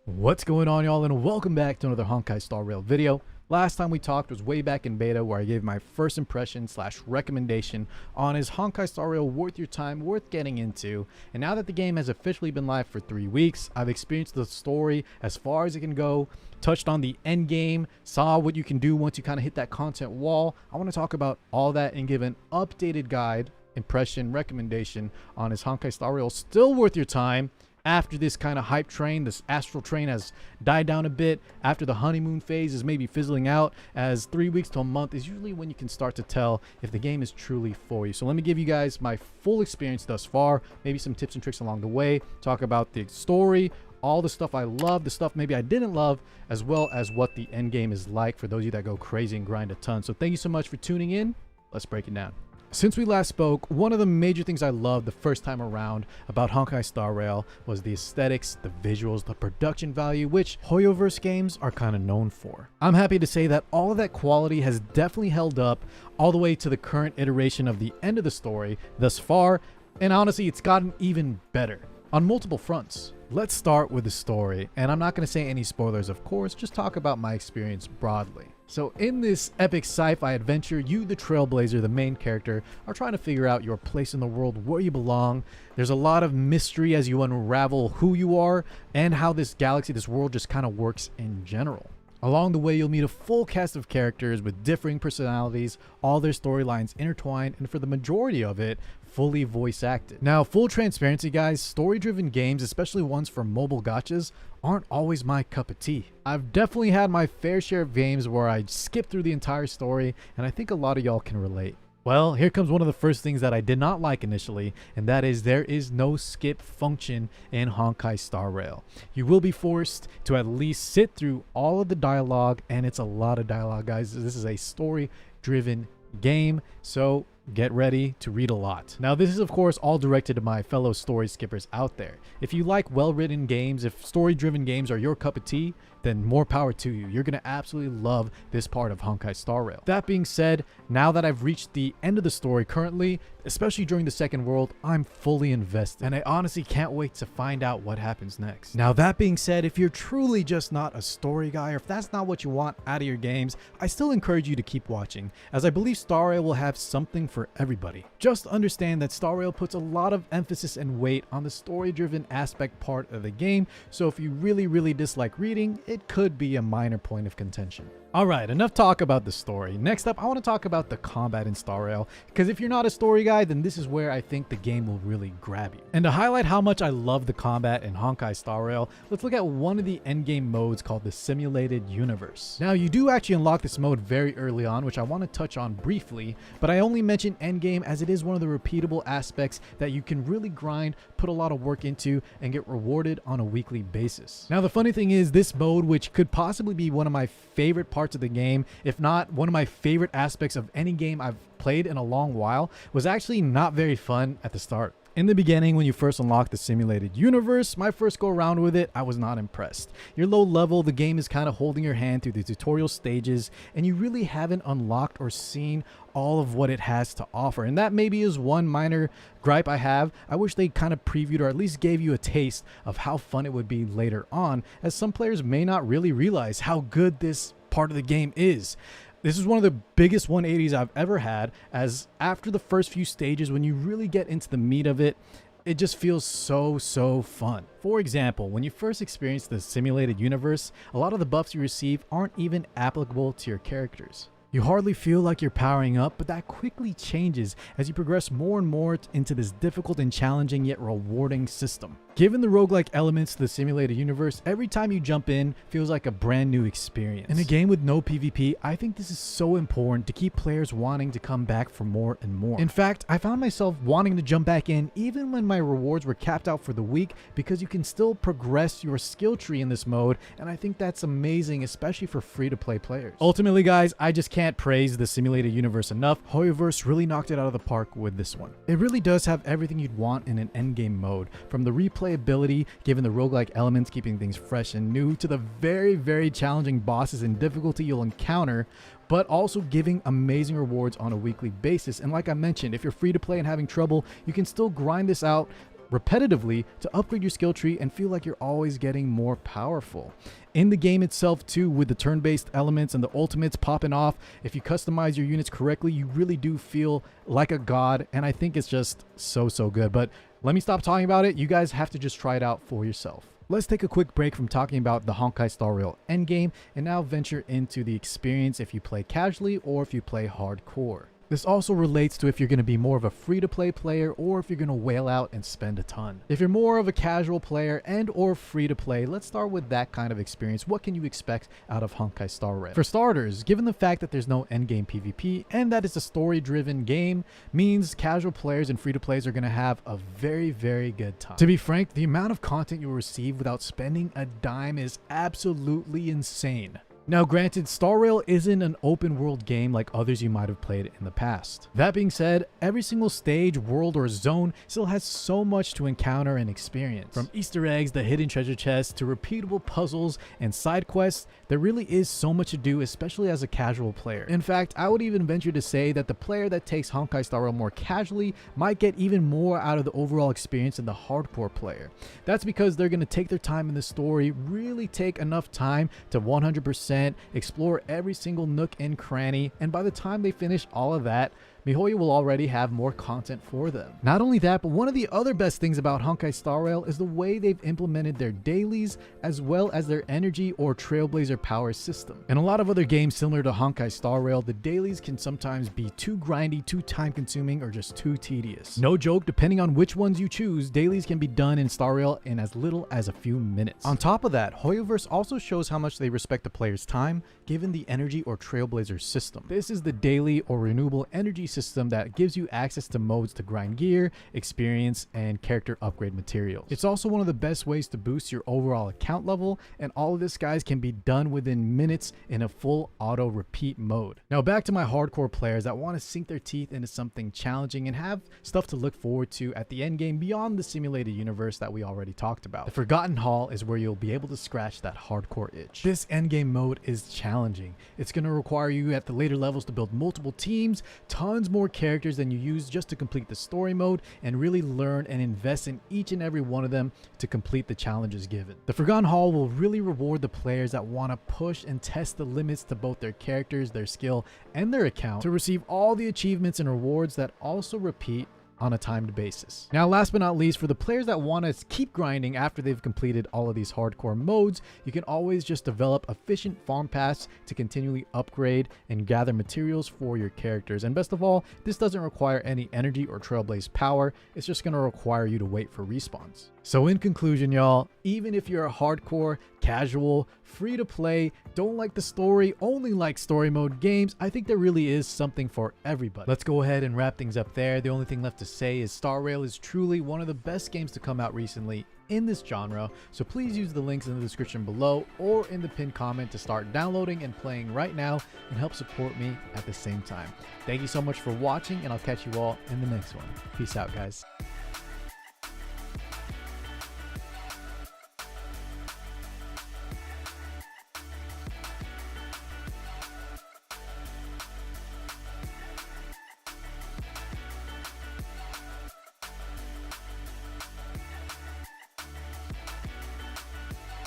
What's going on, y'all, and welcome back to another Honkai Star Rail video. Last time we talked was way back in beta, where I gave my first impression / recommendation on is Honkai Star Rail worth your time, worth getting into. And now that the game has officially been live for 3 weeks, I've experienced the story as far as it can go, touched on the end game, saw what you can do once you kind of hit that content wall. I want to talk about all that and give an updated guide, impression, recommendation on is Honkai Star Rail still worth your time after this kind of hype train, this astral train has died down a bit, after the honeymoon phase is maybe fizzling out, as 3 weeks to a month is usually when you can start to tell if the game is truly for you. So let me give you guys my full experience thus far, maybe some tips and tricks along the way, talk about the story, all the stuff I love, the stuff maybe I didn't love, as well as what the end game is like for those of you that go crazy and grind a ton. So thank you so much for tuning in. Let's break it down. Since we last spoke, one of the major things I loved the first time around about Honkai Star Rail was the aesthetics, the visuals, the production value, which Hoyoverse games are kind of known for. I'm happy to say that all of that quality has definitely held up all the way to the current iteration of the end of the story thus far, and honestly, it's gotten even better on multiple fronts. Let's start with the story, and I'm not going to say any spoilers, of course, just talk about my experience broadly. So in this epic sci-fi adventure, you, the Trailblazer, the main character, are trying to figure out your place in the world, where you belong. There's a lot of mystery as you unravel who you are and how this galaxy, this world just kind of works in general. Along the way, you'll meet a full cast of characters with differing personalities, all their storylines intertwined, and for the majority of it, fully voice acted. Now, full transparency, guys, story-driven games, especially ones for mobile gachas, aren't always my cup of tea. I've definitely had my fair share of games where I skip through the entire story, and I think a lot of y'all can relate. Well, here comes one of the first things that I did not like initially, and that is there is no skip function in Honkai Star Rail. You will be forced to at least sit through all of the dialogue, and it's a lot of dialogue, guys. This is a story-driven game, so get ready to read a lot. Now, this is of course all directed to my fellow story skippers out there. If you like well-written games, if story-driven games are your cup of tea, then more power to you. You're gonna absolutely love this part of Honkai Star Rail. That being said, now that I've reached the end of the story currently, especially during the second world, I'm fully invested, and I honestly can't wait to find out what happens next. Now, that being said, if you're truly just not a story guy, or if that's not what you want out of your games, I still encourage you to keep watching, as I believe Star Rail will have something for everybody. Just understand that Star Rail puts a lot of emphasis and weight on the story-driven aspect part of the game, so if you really dislike reading, it could be a minor point of contention. Alright, enough talk about the story. Next up, I want to talk about the combat in Star Rail, because if you're not a story guy, then this is where I think the game will really grab you. And to highlight how much I love the combat in Honkai Star Rail, let's look at one of the endgame modes called the Simulated Universe. Now, you do actually unlock this mode very early on, which I want to touch on briefly, but I only mention endgame as it is one of the repeatable aspects that you can really grind, put a lot of work into, and get rewarded on a weekly basis. Now, the funny thing is, this mode, which could possibly be one of my favorite parts of the game, if not one of my favorite aspects of any game I've played in a long while, was actually not very fun at the start. In the beginning, when you first unlock the Simulated Universe, my first go around with it, I was not impressed. You're low level, the game is kind of holding your hand through the tutorial stages, and you really haven't unlocked or seen all of what it has to offer. And that maybe is one minor gripe I have. I wish they kind of previewed or at least gave you a taste of how fun it would be later on, as some players may not really realize how good this part of the game is. This is one of the biggest 180s I've ever had, as after the first few stages, when you really get into the meat of it, it just feels so fun. For example, when you first experience the Simulated Universe, a lot of the buffs you receive aren't even applicable to your characters. You hardly feel like you're powering up, but that quickly changes as you progress more and more into this difficult and challenging yet rewarding system. Given the roguelike elements to the Simulated Universe, every time you jump in feels like a brand new experience. In a game with no PvP, I think this is so important to keep players wanting to come back for more and more. In fact, I found myself wanting to jump back in even when my rewards were capped out for the week, because you can still progress your skill tree in this mode, and I think that's amazing, especially for free-to-play players. Ultimately, guys, I just can't praise the Simulated Universe enough. Hoyoverse really knocked it out of the park with this one. It really does have everything you'd want in an endgame mode, from the replayability, given the roguelike elements keeping things fresh and new, to the very challenging bosses and difficulty you'll encounter, but also giving amazing rewards on a weekly basis. And like I mentioned, if you're free to play and having trouble, you can still grind this out repetitively to upgrade your skill tree and feel like you're always getting more powerful. In the game itself too, with the turn-based elements and the ultimates popping off, if you customize your units correctly, you really do feel like a god, and I think it's just so good. But let me stop talking about it. You guys have to just try it out for yourself. Let's take a quick break from talking about the Honkai Star Rail endgame and now venture into the experience if you play casually or if you play hardcore. This also relates to if you're going to be more of a free-to-play player or if you're going to whale out and spend a ton. If you're more of a casual player and or free-to-play, let's start with that kind of experience. What can you expect out of Honkai Star Rail? For starters, given the fact that there's no endgame PvP and that it's a story-driven game, means casual players and free-to-plays are going to have a very good time. To be frank, the amount of content you'll receive without spending a dime is absolutely insane. Now granted, Star Rail isn't an open world game like others you might have played in the past. That being said, every single stage, world, or zone still has so much to encounter and experience. From Easter eggs, the hidden treasure chests, to repeatable puzzles and side quests, there really is so much to do, especially as a casual player. In fact, I would even venture to say that the player that takes Honkai Star Rail more casually might get even more out of the overall experience than the hardcore player. That's because they're going to take their time in the story, really take enough time to 100% explore every single nook and cranny, and by the time they finish all of that, MiHoYo will already have more content for them. Not only that, but one of the other best things about Honkai Star Rail is the way they've implemented their dailies as well as their energy or trailblazer power system. In a lot of other games similar to Honkai Star Rail, the dailies can sometimes be too grindy, too time consuming, or just too tedious. No joke, depending on which ones you choose, dailies can be done in Star Rail in as little as a few minutes. On top of that, HoYoverse also shows how much they respect the player's time given the energy or trailblazer system. This is the daily or renewable energy system that gives you access to modes to grind gear, experience, and character upgrade materials. It's also one of the best ways to boost your overall account level, and all of this, guys, can be done within minutes in a full auto repeat mode. Now back to my hardcore players that want to sink their teeth into something challenging and have stuff to look forward to at the end game beyond the simulated universe that we already talked about. The Forgotten Hall is where you'll be able to scratch that hardcore itch. This endgame mode is challenging. It's going to require you at the later levels to build multiple teams, tons more characters than you use just to complete the story mode, and really learn and invest in each and every one of them to complete the challenges given. The Forgotten Hall will really reward the players that want to push and test the limits to both their characters, their skill, and their account to receive all the achievements and rewards that also repeat on a timed basis. Now last but not least, for the players that want to keep grinding after they've completed all of these hardcore modes, you can always just develop efficient farm paths to continually upgrade and gather materials for your characters. And best of all, this doesn't require any energy or trailblaze power. It's just going to require you to wait for respawns. So in conclusion, y'all, even if you're a hardcore, casual, free to play, don't like the story, only like story mode games, I think there really is something for everybody. Let's go ahead and wrap things up there. The only thing left to say is Star Rail is truly one of the best games to come out recently in this genre, so please use the links in the description below or in the pinned comment to start downloading and playing right now and help support me at the same time. Thank you so much for watching, and I'll catch you all in the next one. Peace out, guys.